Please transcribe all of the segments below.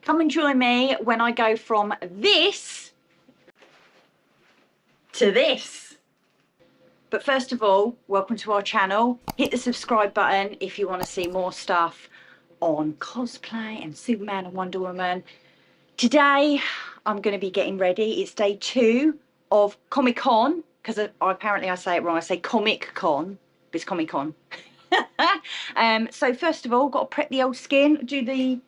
Come and join me when I go from this to this. But first of all, welcome to our channel. Hit the subscribe button if you want to see more stuff on cosplay and Superman and Wonder Woman. Today, I'm going to be getting ready. It's day 2 of Comic Con, because apparently I say it wrong. I say Comic Con, but it's Comic Con. So first of all, got to prep the old skin, do the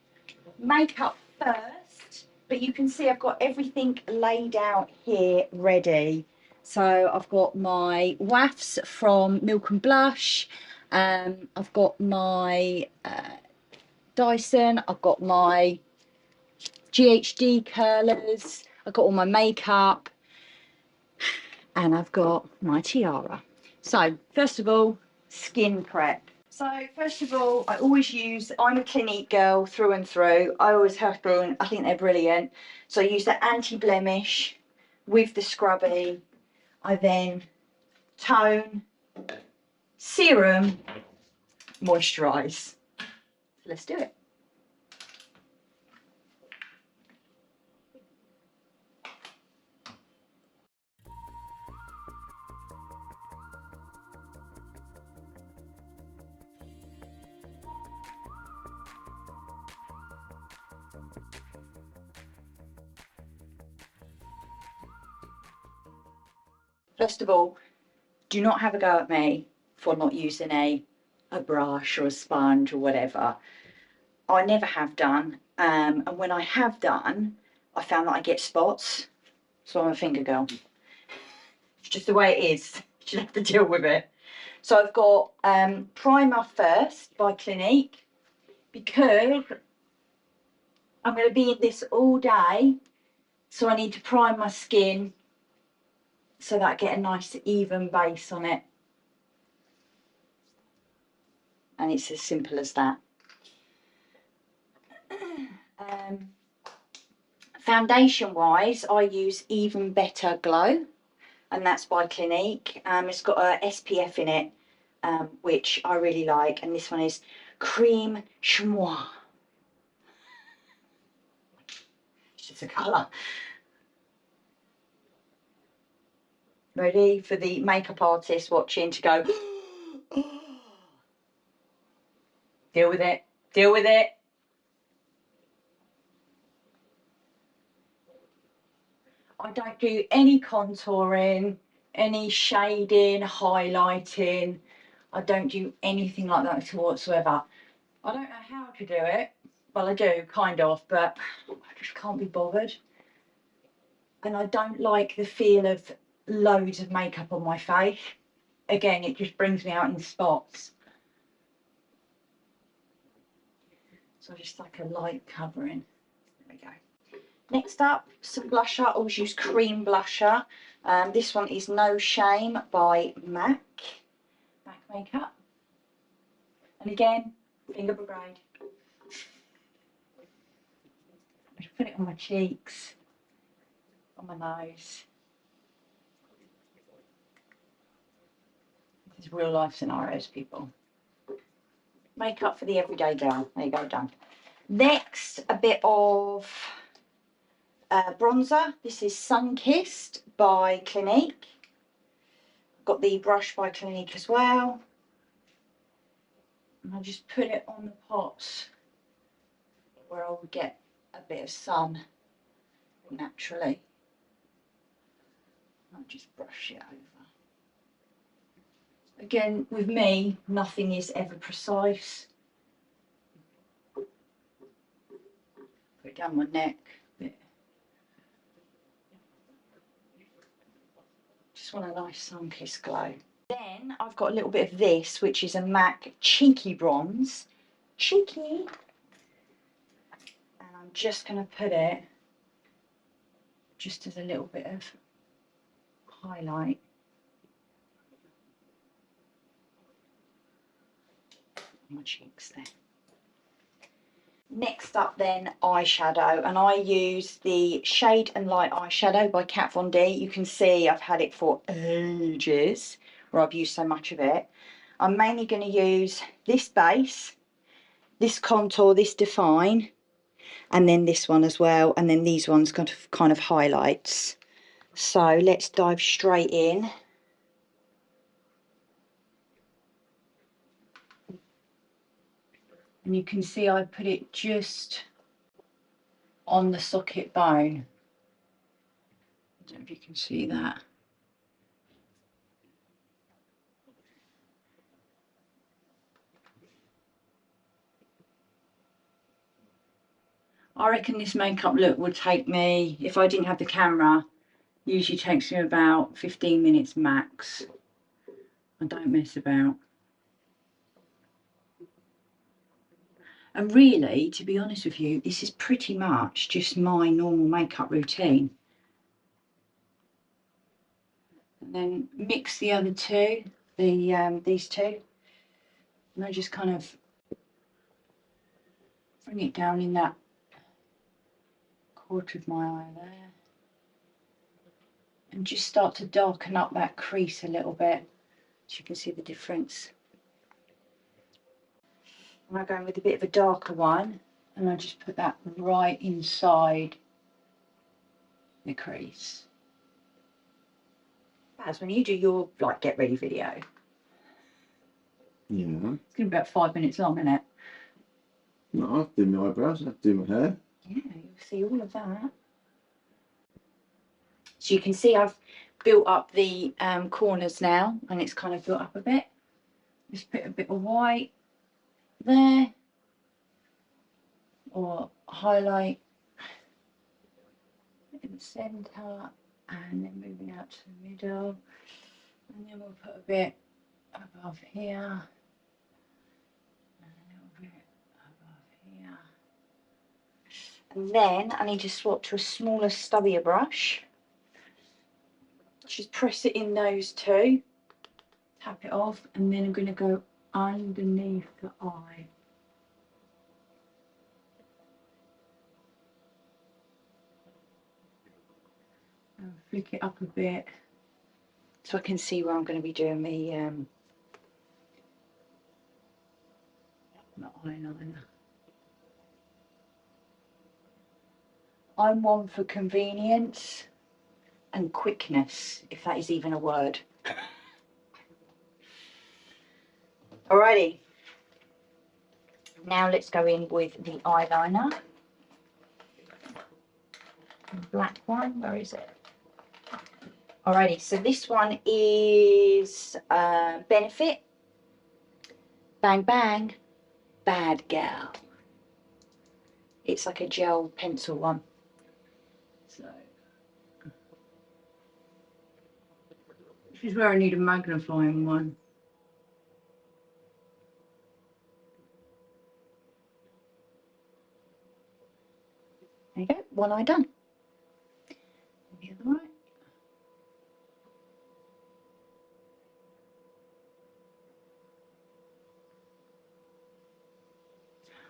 makeup first, but you can see I've got everything laid out here ready. So I've got my wafts from Milk and Blush, I've got my Dyson, I've got my GHD curlers, I've got all my makeup, and I've got my tiara. So first of all, skin prep. So first of all, I always use, I'm a Clinique girl through and through. I always have been, I think they're brilliant. So I use the anti-blemish with the scrubby. I then tone, serum, moisturise. Let's do it. First of all, do not have a go at me for not using a brush or a sponge or whatever. I never have done, and when I have done, I found that I get spots, so I'm a finger girl. It's just the way it is. You should have to deal with it. So I've got primer first by Clinique, because I'm going to be in this all day, so I need to prime my skin so that I get a nice even base on it. And it's as simple as that. Foundation wise, I use Even Better Glow, and that's by Clinique. It's got a SPF in it, which I really like, and this one is Cream Chamois. It's just a colour. Ready for the makeup artist watching to go, deal with it, deal with it. I don't do any contouring, any shading, highlighting. I don't do anything like that whatsoever. I don't know how to do it. Well, I do, kind of, but I just can't be bothered. And I don't like the feel of loads of makeup on my face. Again, it just brings me out in spots. So I just like a light covering. There we go. Next up, some blusher. I always use cream blusher. This one is No Shame by MAC Makeup. And again, finger brigade. I just put it on my cheeks, on my nose. This is real life scenarios, people. Makeup for the everyday girl. There you go, done. Next, a bit of bronzer. This is Sunkissed by Clinique. Got the brush by Clinique as well. And I just put it on the pots where I would get a bit of sun naturally. I'll just brush it over. Again, with me, nothing is ever precise. Put it down my neck a bit. Just want a nice sun-kissed glow. Then I've got a little bit of this, which is a MAC Cheeky Bronze. Cheeky. And I'm just going to put it just as a little bit of highlight. On my cheeks there. Next up then, eyeshadow, and I use the Shade and Light eyeshadow by Kat Von D. You can see I've had it for ages, or I've used so much of it. I'm mainly going to use this base, this contour, this define, and then this one as well, and then these ones kind of highlights. So let's dive straight in. And you can see I put it just on the socket bone. I don't know if you can see that. I reckon this makeup look would take me, if I didn't have the camera, usually takes me about 15 minutes max. I don't mess about. And really, to be honest with you, this is pretty much just my normal makeup routine. And then mix the other two, these two, and I just kind of bring it down in that corner of my eye there, and just start to darken up that crease a little bit, so you can see the difference. And I go in with a bit of a darker one, and I just put that right inside the crease. As when you do your like get ready video. Yeah. It's going to be about 5 minutes long, isn't it? No, I have to do my eyebrows, I have to do my hair. Yeah, you'll see all of that. So you can see I've built up the corners now, and it's kind of built up a bit. Just put a bit of white there, or highlight in the centre, and then moving out to the middle, and then we'll put a bit above here, and a little bit above here. And then I need to swap to a smaller, stubbier brush. Just press it in those two, tap it off, and then I'm going to go underneath the eye. And flick it up a bit so I can see where I'm going to be doing my eyeliner. I'm one for convenience and quickness, if that is even a word. Alrighty, now let's go in with the eyeliner. The black one, where is it? Alrighty, so this one is Benefit Bang Bang Bad Gal. It's like a gel pencil one. So this is where I need a magnifying one. There you go, one eye done. The other eye.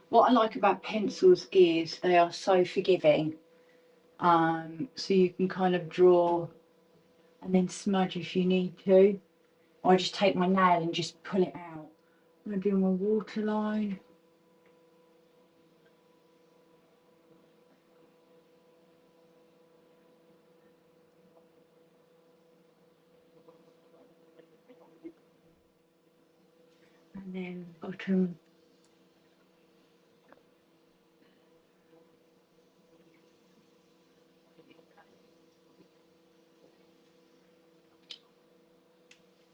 What I like about pencils is they are so forgiving. So you can kind of draw and then smudge if you need to. Or I just take my nail and just pull it out. I'm going to do my waterline. And then bottom.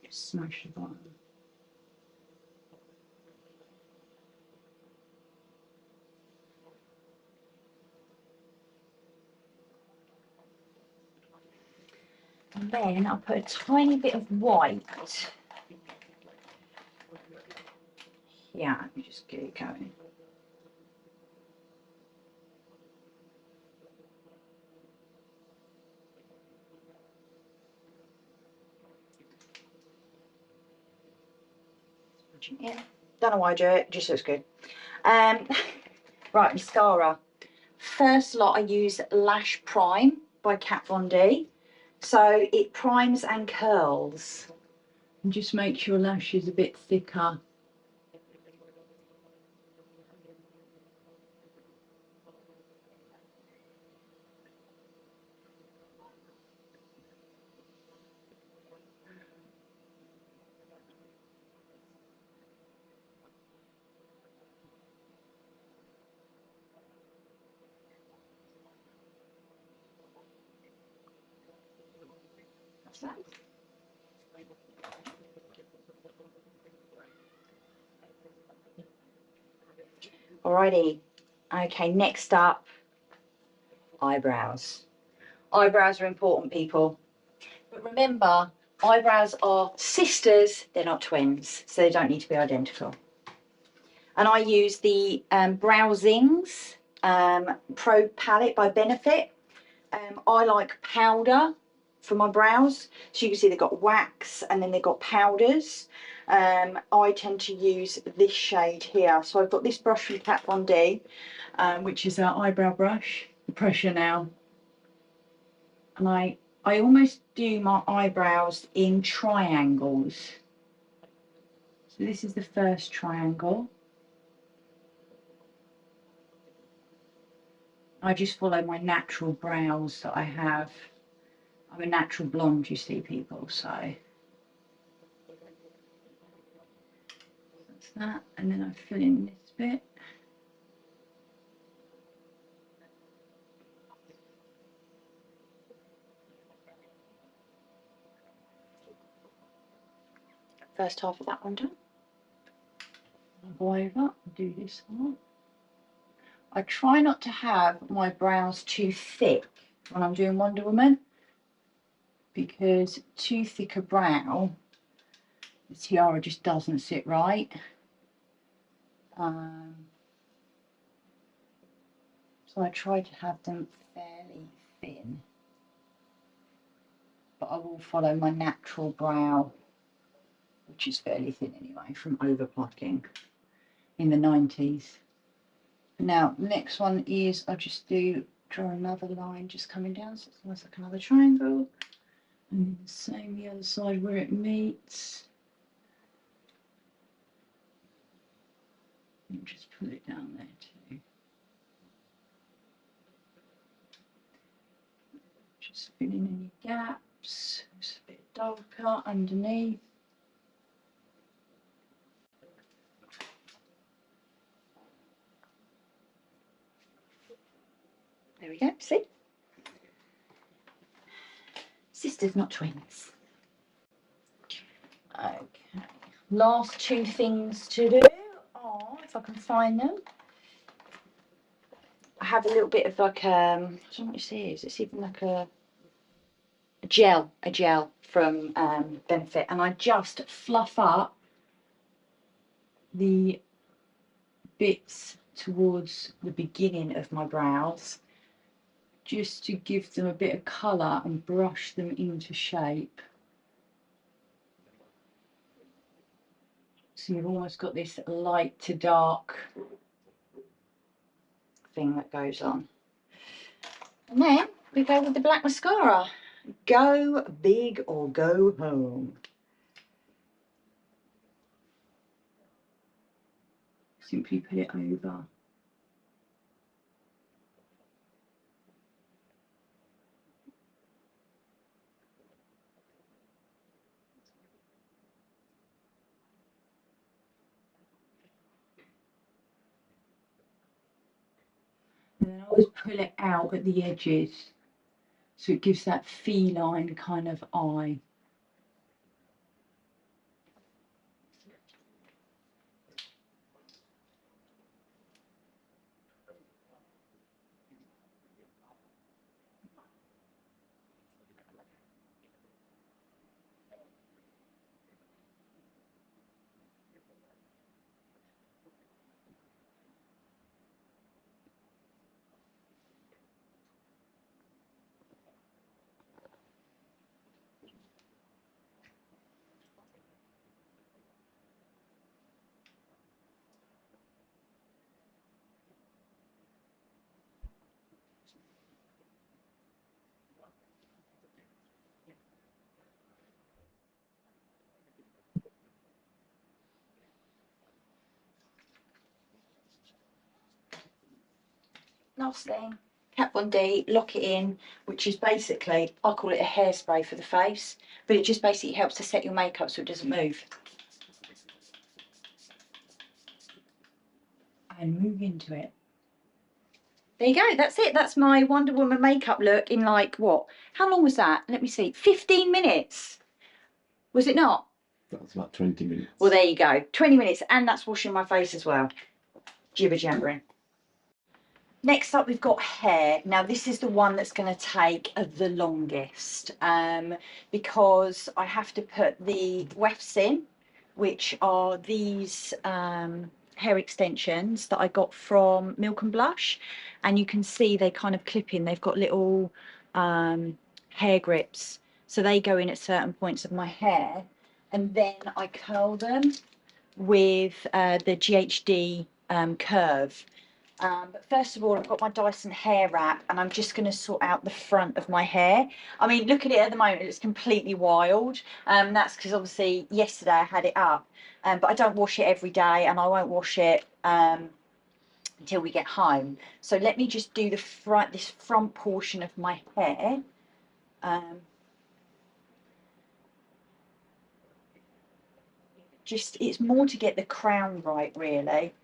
Just smash the bottom. And then I'll put a tiny bit of white. Yeah, let me just get it going. Yeah, don't know why I do it, just looks good. Right, mascara. First lot I use Lash Prime by Kat Von D. So it primes and curls. And just makes your lashes a bit thicker. That's that. Alrighty. Okay, next up, eyebrows. Eyebrows are important, people. But remember, eyebrows are sisters, they're not twins, so they don't need to be identical. And I use the Browsings Pro Palette by Benefit. I like powder for my brows. So you can see they've got wax and then they've got powders. I tend to use this shade here. So I've got this brush from Kat Von D, which is our eyebrow brush. The pressure now. And I almost do my eyebrows in triangles. So this is the first triangle. I just follow my natural brows that I have. I'm a natural blonde, you see, people, so that's that. And then I fill in this bit. First half of that one done. I'll go over and do this one. I try not to have my brows too thick when I'm doing Wonder Woman, because too thick a brow, the tiara just doesn't sit right. So I try to have them fairly thin, but I will follow my natural brow, which is fairly thin anyway, from over plucking in the 90s. Now, next one is I'll just draw another line just coming down, so it's almost like another triangle. And then the same the other side where it meets. And just put it down there too. Just fill in any gaps. It's a bit darker underneath. There we go, see? Sisters, not twins. Okay, last two things to do are, if I can find them, I have a little bit of like, I don't know what this is, it's even like a gel from Benefit, and I just fluff up the bits towards the beginning of my brows, just to give them a bit of colour and brush them into shape. So you've almost got this light to dark thing that goes on. And then we go with the black mascara. Go big or go home. Simply put it over. And then I always pull it out at the edges, so it gives that feline kind of eye. Last thing, Kat Von D, Lock It In, which is basically, I call it a hairspray for the face, but it just basically helps to set your makeup so it doesn't move. And move into it. there you go. That's it. That's my Wonder Woman makeup look in like what? How long was that? Let me see. 15 minutes. Was it not? That was about 20 minutes. Well, there you go. 20 minutes. And that's washing my face as well. Jibber jabbering. Next up, we've got hair. Now, this is the one that's going to take the longest because I have to put the wefts in, which are these hair extensions that I got from Milk and Blush. And you can see they kind of clip in. They've got little hair grips. So they go in at certain points of my hair. And then I curl them with the GHD curve. But first of all, I've got my Dyson hair wrap and I'm just going to sort out the front of my hair. I mean, look at it at the moment, it's completely wild. That's because obviously yesterday I had it up, but I don't wash it every day and I won't wash it until we get home. So let me just do this front portion of my hair. It's more to get the crown right, really.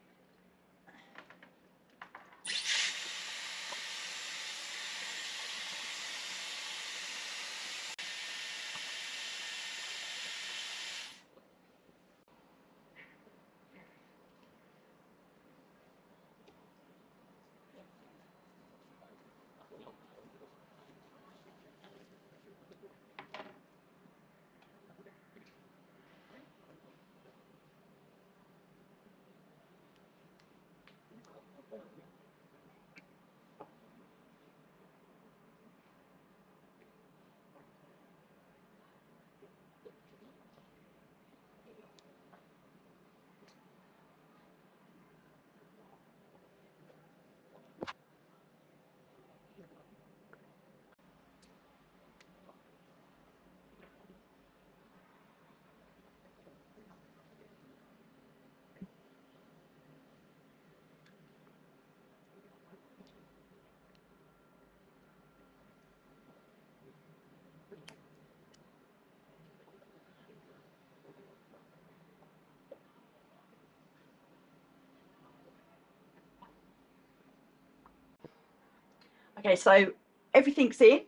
Okay, so everything's in.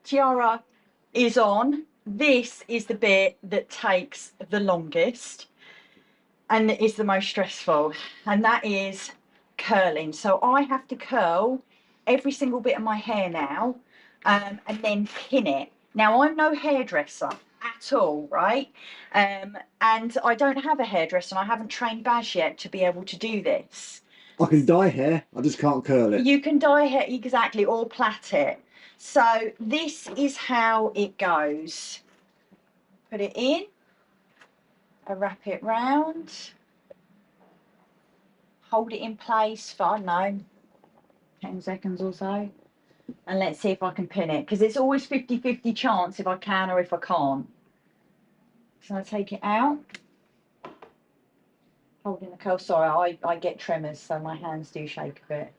Tiara is on. This is the bit that takes the longest and is the most stressful, and that is curling. So I have to curl every single bit of my hair now, and then pin it. Now, I'm no hairdresser at all, right? And I don't have a hairdresser and I haven't trained Baz yet to be able to do this. I can dye hair, I just can't curl it. You can dye hair, exactly, or plait it. So this is how it goes. Put it in, I wrap it round, hold it in place for, I don't know, 10 seconds or so. And let's see if I can pin it, because it's always 50-50 chance if I can or if I can't. So I take it out, holding the curl. Sorry, I get tremors, so my hands do shake a bit.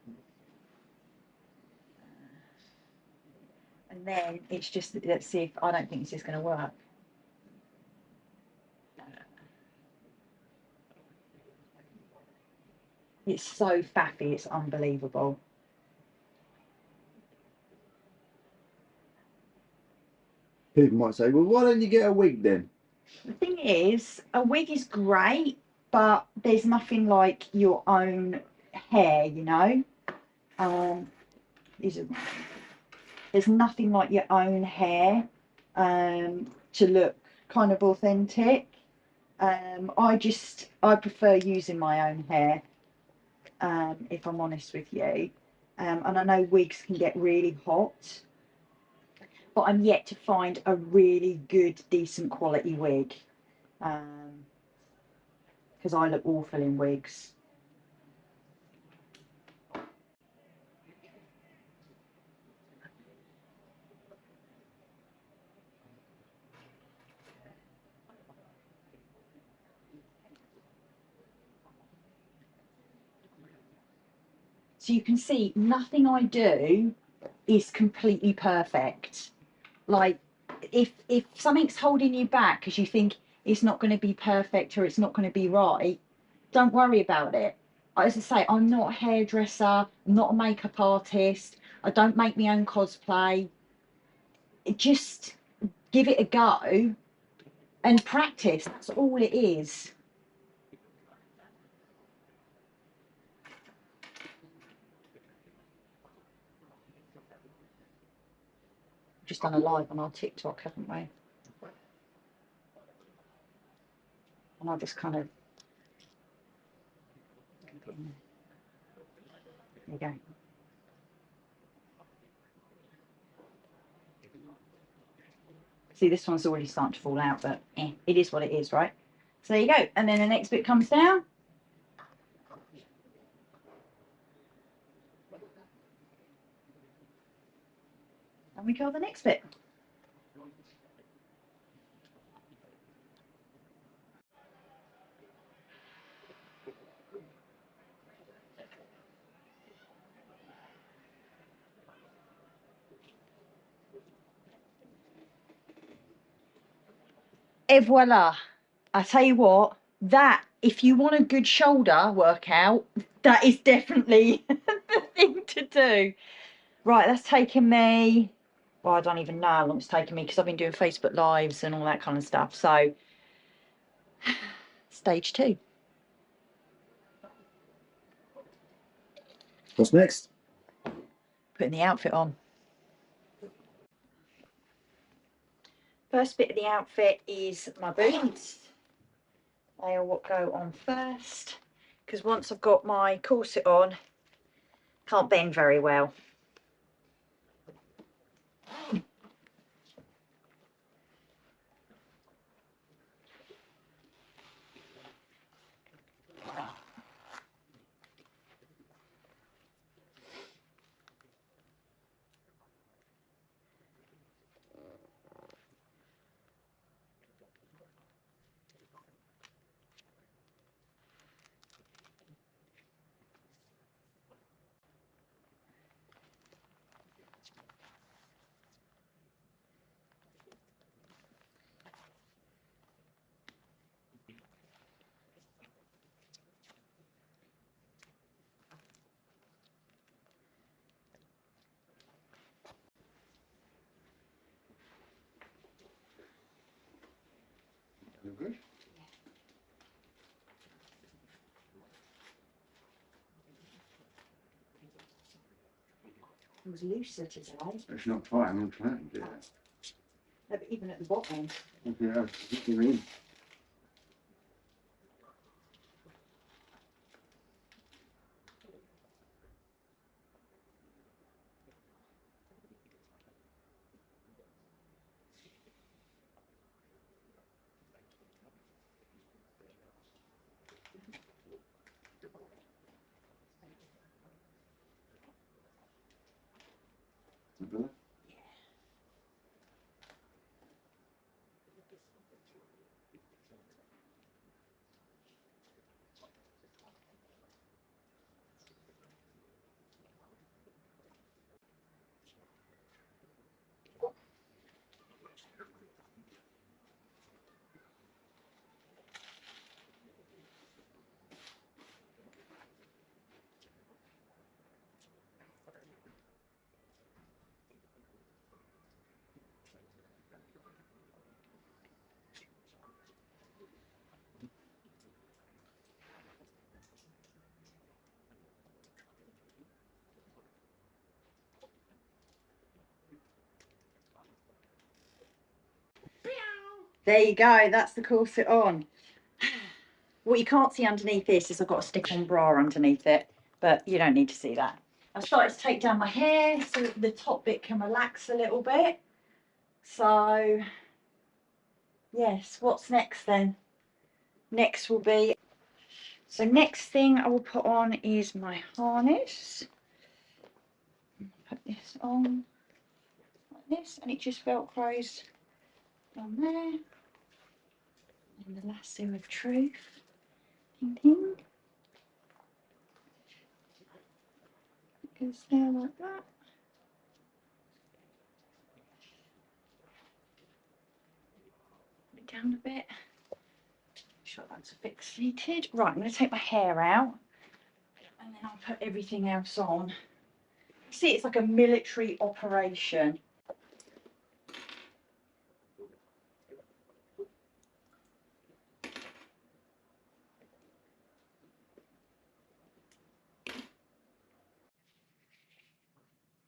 And then it's just, let's see if, I don't think it's just going to work. It's so faffy, it's unbelievable. People might say, well, why don't you get a wig then? The thing is, a wig is great, but there's nothing like your own hair, you know? There's nothing like your own hair to look kind of authentic. I prefer using my own hair, if I'm honest with you. And I know wigs can get really hot, but I'm yet to find a really good, decent quality wig. Because I look awful in wigs. So you can see nothing I do is completely perfect. Like if something's holding you back because you think it's not going to be perfect or it's not going to be right, don't worry about it. as I say, I'm not a hairdresser, I'm not a makeup artist, I don't make my own cosplay. Just give it a go and practice. That's all it is. Just done a live on our TikTok, haven't we? And I'll just kind of, there you go. See, this one's already starting to fall out, but it is what it is, right? So there you go. And then the next bit comes down. And we go the next bit. Et voila. I tell you what, that, if you want a good shoulder workout, that is definitely the thing to do. Right, that's taken me, well, I don't even know how long it's taken me because I've been doing Facebook Lives and all that kind of stuff. So, stage 2. What's next? Putting the outfit on. First bit of the outfit is my boots. They are what go on first, because once I've got my corset on, can't bend very well. Good. It was looser today. It's not tight, I'm trying to do that. No, but even at the bottom. Okay, what do you mean? Better? There you go, that's the corset on. What you can't see underneath this is I've got a stick-on bra underneath it, but you don't need to see that. I've started to take down my hair so the top bit can relax a little bit. So, yes, what's next then? Next will be, so next thing I will put on is my harness. Put this on like this, and it just velcros on there. And the lasso of truth. Ding ding. It goes there like that. Put it down a bit. Make sure that's fixated. Right, I'm going to take my hair out And then I'll put everything else on. See, it's like a military operation.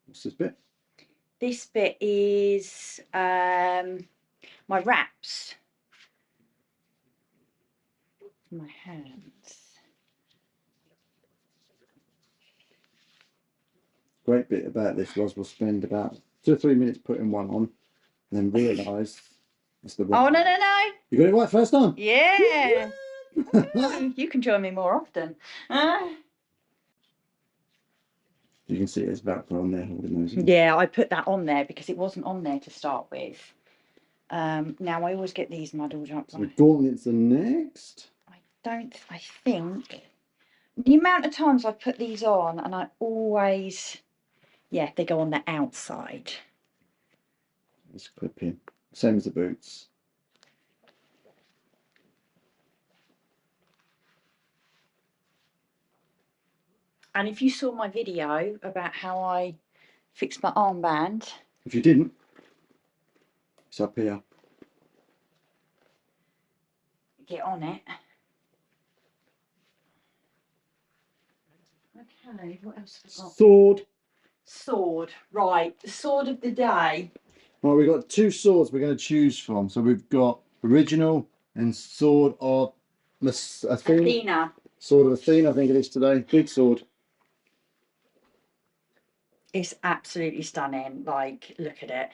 What's this bit? This bit is my wraps. My hands. Great bit about this was we'll spend about 2 or 3 minutes putting one on, and then realise it's the wrong. Oh, no, no, no. You got it right first time? Yeah. You can join me more often. You can see it's Velcro on there holding those in. Yeah, I put that on there because it wasn't on there to start with. Now I always get these muddled up. So the gauntlets are next. I think the amount of times I've put these on and I always, yeah, they go on the outside. Let's clip in. Same as the boots. And if you saw my video about how I fixed my armband. If you didn't, it's up here. Get on it. Okay, what else have I got? Sword. Sword, right, the sword of the day. Right, we've got 2 swords we're going to choose from. So we've got original and sword of Athena. Sword of Athena, I think it is today. Big sword. It's absolutely stunning. Like, look at it.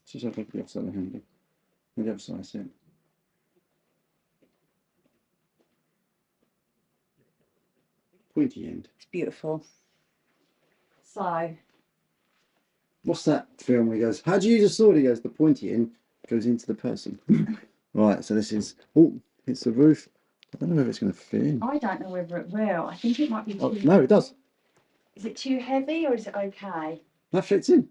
Just have a look at the other side of the handle. The other side, see it. Pointy end. It's beautiful. So, what's that film where he goes, how do you use a sword? He goes, the pointy end goes into the person. Right, so this is, oh, it's the roof. I don't know if it's going to fit in. I don't know whether it will. I think it might be too. No, it does. Is it too heavy or is it okay? That fits in.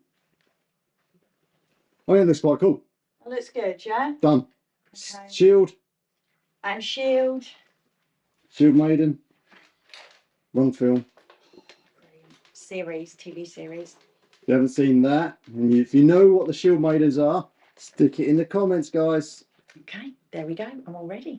Oh yeah, it looks quite cool. That looks good, yeah? Done. Okay. Shield. And shield. Shield Maiden. Long film. Series, TV series. If you haven't seen that, and if you know what the Shield Maidens are, stick it in the comments, guys. Okay, there we go. I'm all ready.